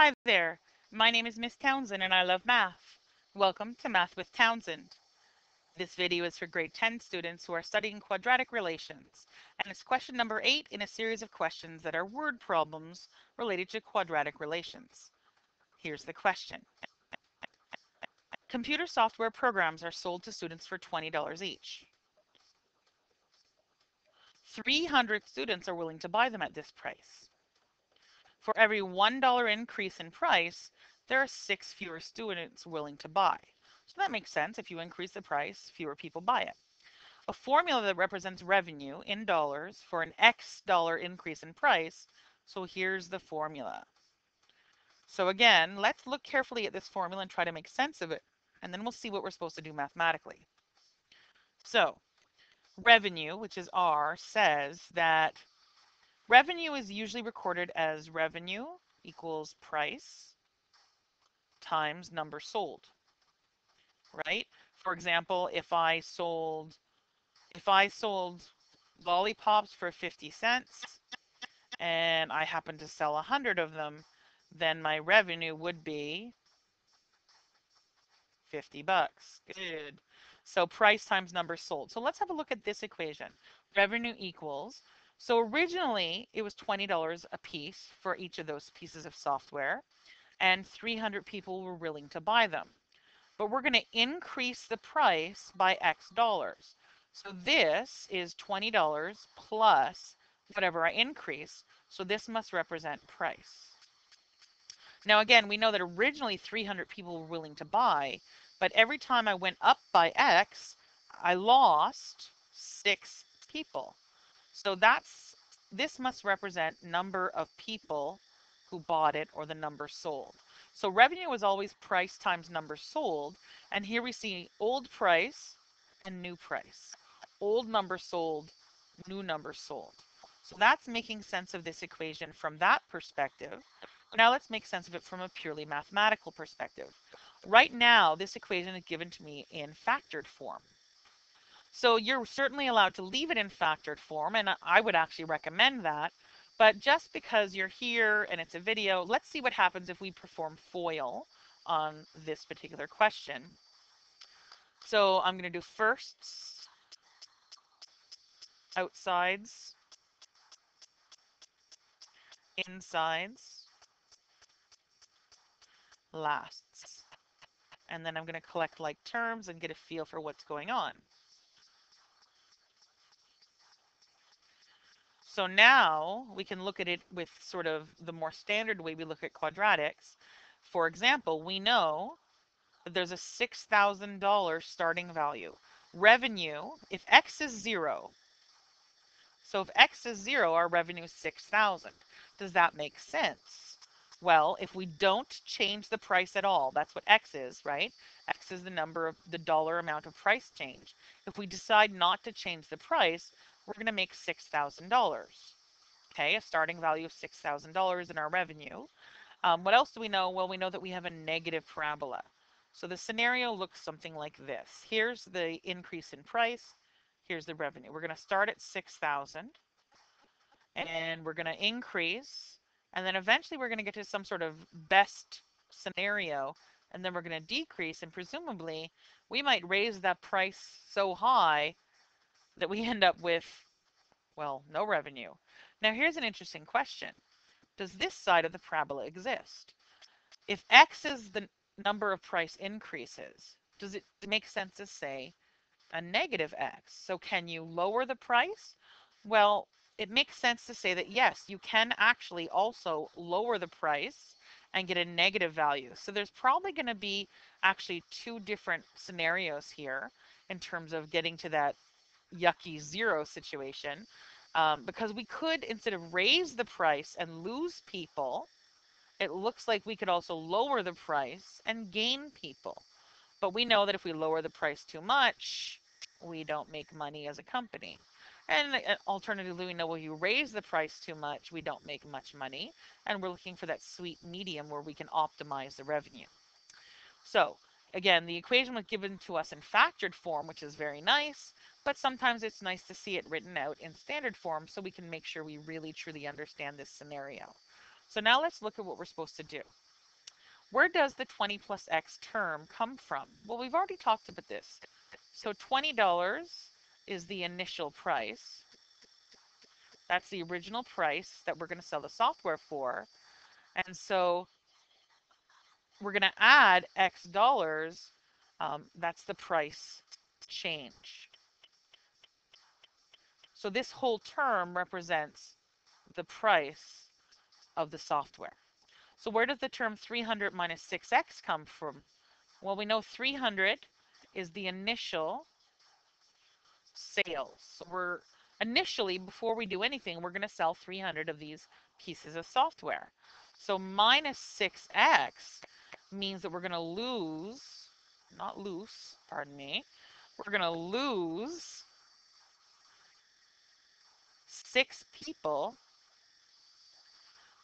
Hi there, my name is Miss Townsend and I love math. Welcome to Math with Townsend. This video is for grade 10 students who are studying quadratic relations, and it's question number 8 in a series of questions that are word problems related to quadratic relations. Here's the question. Computer software programs are sold to students for $20 each. 300 students are willing to buy them at this price. For every $1 increase in price, there are 6 fewer students willing to buy. So that makes sense. If you increase the price, fewer people buy it. A formula that represents revenue in dollars for an X dollar increase in price. So here's the formula. So again, let's look carefully at this formula and try to make sense of it. And then we'll see what we're supposed to do mathematically. So revenue, which is R, says that revenue is usually recorded as revenue equals price times number sold, right? For example, if I sold lollipops for 50 cents and I happen to sell 100 of them, then my revenue would be 50 bucks. Good. So price times number sold. So let's have a look at this equation. Revenue equals, so originally it was $20 a piece for each of those pieces of software, and 300 people were willing to buy them. But we're going to increase the price by X dollars. So this is $20 plus whatever I increase. So this must represent price. Now again, we know that originally 300 people were willing to buy, but every time I went up by X, I lost 6 people. So this must represent number of people who bought it or the number sold. So revenue is always price times number sold. And here we see old price and new price. Old number sold, new number sold. So that's making sense of this equation from that perspective. Now let's make sense of it from a purely mathematical perspective. Right now, this equation is given to me in factored form. So you're certainly allowed to leave it in factored form, and I would actually recommend that. But just because you're here and it's a video, let's see what happens if we perform FOIL on this particular question. So I'm going to do firsts, outsides, insides, lasts. And then I'm going to collect like terms and get a feel for what's going on. So now we can look at it with sort of the more standard way we look at quadratics. For example, we know that there's a $6,000 starting value. Revenue, if X is 0, so if X is 0, our revenue is 6,000. Does that make sense? Well, if we don't change the price at all, that's what X is, right? X is the dollar amount of price change. If we decide not to change the price, we're going to make $6,000. Okay, a starting value of $6,000 in our revenue. What else do we know? Well, we know that we have a negative parabola. So the scenario looks something like this. Here's the increase in price. Here's the revenue. We're going to start at 6,000 and we're going to increase. And then eventually we're going to get to some sort of best scenario. And then we're going to decrease. And presumably we might raise that price so high that we end up with, well, no revenue. Now here's an interesting question. Does this side of the parabola exist? If X is the number of price increases, does it make sense to say a negative X? So can you lower the price? Well, it makes sense to say that yes, you can actually also lower the price and get a negative value. So there's probably going to be actually 2 different scenarios here in terms of getting to that yucky 0 situation. Because we could, instead of raise the price and lose people, it looks like we could also lower the price and gain people. But we know that if we lower the price too much, we don't make money as a company. And alternatively, we know when you raise the price too much, we don't make much money. And we're looking for that sweet medium where we can optimize the revenue. So again, the equation was given to us in factored form, which is very nice, but sometimes it's nice to see it written out in standard form so we can make sure we really truly understand this scenario. So now let's look at what we're supposed to do. Where does the 20 plus X term come from? Well, we've already talked about this. So $20 is the initial price. That's the original price that we're going to sell the software for. And so we're going to add X dollars. That's the price change. So this whole term represents the price of the software. So where does the term 300 minus 6x come from? Well, we know 300 is the initial sales. So we're initially, before we do anything, we're going to sell 300 of these pieces of software. So minus 6x means that we're going to lose, not loose, pardon me, we're going to lose 6 people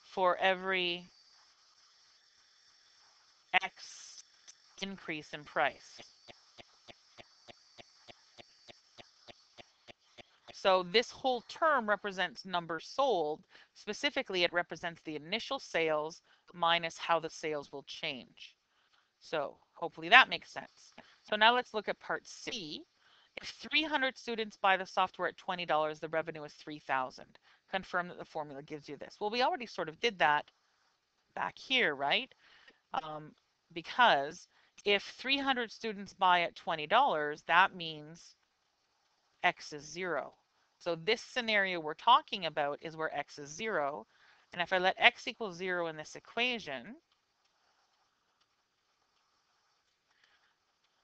for every X increase in price. So this whole term represents numbers sold. Specifically, it represents the initial sales minus how the sales will change. So hopefully that makes sense. So now let's look at part C. If 300 students buy the software at $20, the revenue is 3,000. Confirm that the formula gives you this. Well, we already sort of did that back here, right? Because if 300 students buy at $20, that means X is 0. So this scenario we're talking about is where X is 0. And if I let X equal 0 in this equation,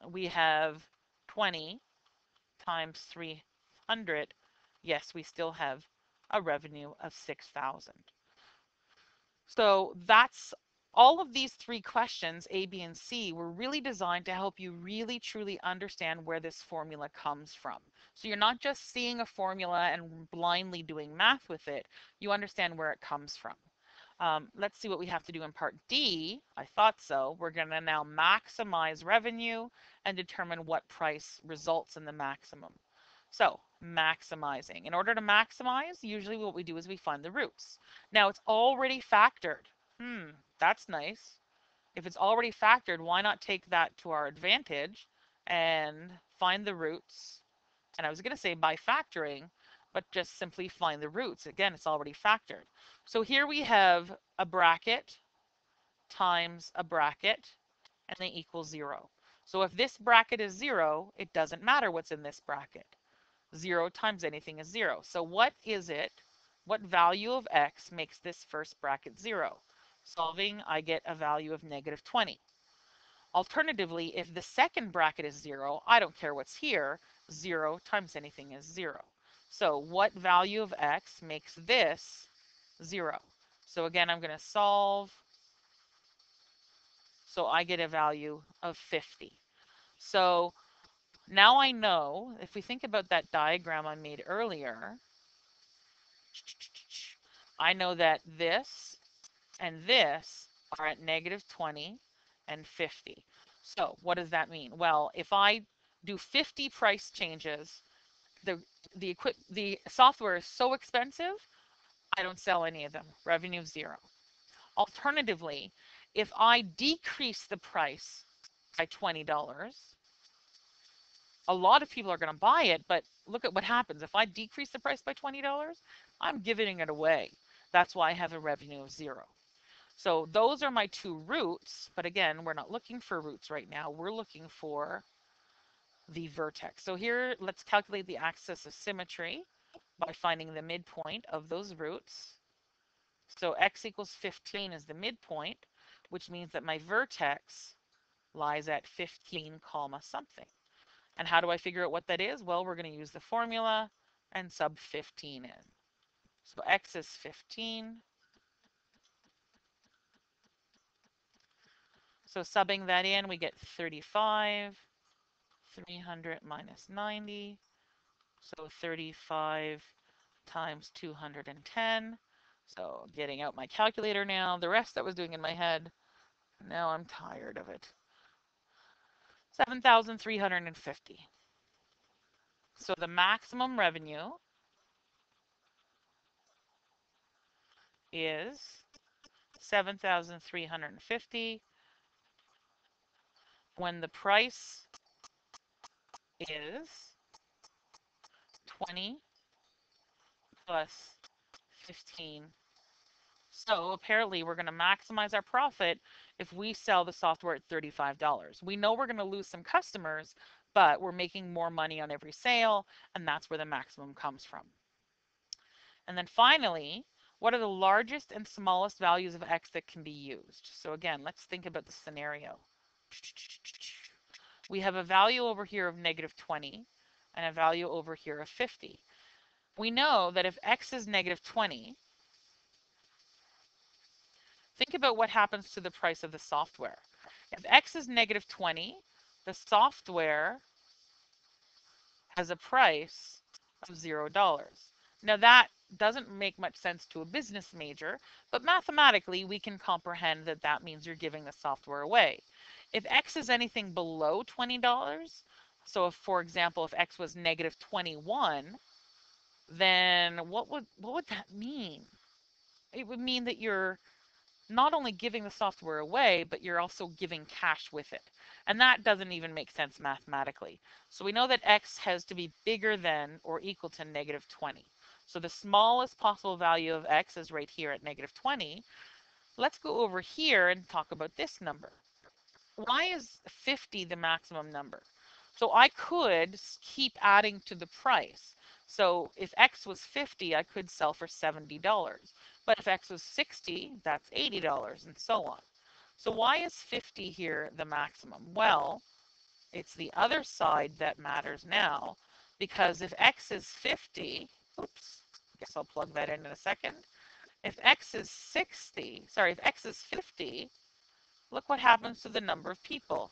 we have 20 times 300. Yes, we still have a revenue of 6,000. So that's all of these 3 questions, A, B, and C, were really designed to help you really truly understand where this formula comes from. So you're not just seeing a formula and blindly doing math with it, you understand where it comes from. Let's see what we have to do in part D. I thought so. We're going to now maximize revenue and determine what price results in the maximum. So maximizing. In order to maximize, usually what we do is we find the roots. Now it's already factored. That's nice. If it's already factored, why not take that to our advantage and find the roots? And I was going to say by factoring, but just simply find the roots. Again, it's already factored. So here we have a bracket times a bracket, and they equal 0. So if this bracket is 0, it doesn't matter what's in this bracket. 0 times anything is 0. So what is it? What value of X makes this first bracket 0? Solving, I get a value of negative 20. Alternatively, if the second bracket is 0, I don't care what's here. 0 times anything is 0. So what value of X makes this 0? So again, I'm going to solve. So I get a value of 50. So now I know, if we think about that diagram I made earlier, I know that this and this are at negative 20 and 50. So what does that mean? Well, if I do 50 price changes, the software is so expensive, I don't sell any of them. Revenue 0. Alternatively, if I decrease the price by $20, a lot of people are going to buy it, but look at what happens. If I decrease the price by $20, I'm giving it away. That's why I have a revenue of 0. So those are my 2 roots, but again, we're not looking for roots right now. We're looking for the vertex. So here, let's calculate the axis of symmetry by finding the midpoint of those roots. So x equals 15 is the midpoint, which means that my vertex lies at 15 comma something. And how do I figure out what that is? Well, we're going to use the formula and sub 15 in. So x is 15. So subbing that in, we get 35. 300 minus 90. So 35 times 210. So getting out my calculator now. The rest I was doing in my head, now I'm tired of it. 7,350. So the maximum revenue is 7,350. when the price is 20 plus 15. So apparently we're going to maximize our profit if we sell the software at $35. We know we're going to lose some customers, but we're making more money on every sale, and that's where the maximum comes from. And then finally, what are the largest and smallest values of x that can be used? So again, let's think about the scenario. We have a value over here of negative 20 and a value over here of 50. We know that if x is negative 20, think about what happens to the price of the software. If x is negative 20, the software has a price of $0. Now that doesn't make much sense to a business major, but mathematically we can comprehend that that means you're giving the software away. If x is anything below $20, so if, for example, if x was negative 21, then what would that mean? It would mean that you're not only giving the software away, but you're also giving cash with it. And that doesn't even make sense mathematically. So we know that x has to be bigger than or equal to negative 20. So the smallest possible value of x is right here at negative 20. Let's go over here and talk about this number. Why is 50 the maximum number? So I could keep adding to the price. So if x was 50, I could sell for $70. But if x was 60, that's $80 and so on. So why is 50 here the maximum? Well, it's the other side that matters now, because if x is 50, oops, I guess I'll plug that in a second. If x is 60, sorry, if x is 50, look what happens to the number of people.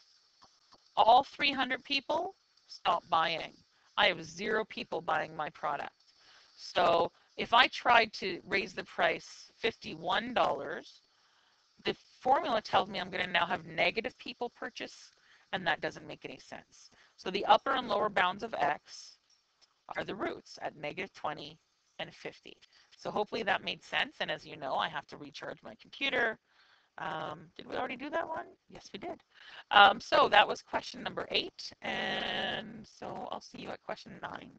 All 300 people stop buying. I have 0 people buying my product. So if I tried to raise the price $51, the formula tells me I'm going to now have negative people purchase, and that doesn't make any sense. So the upper and lower bounds of x are the roots at negative 20 and 50. So hopefully that made sense. And as you know, I have to recharge my computer. Did we already do that one? Yes, we did. So that was question number 8. And so I'll see you at question 9.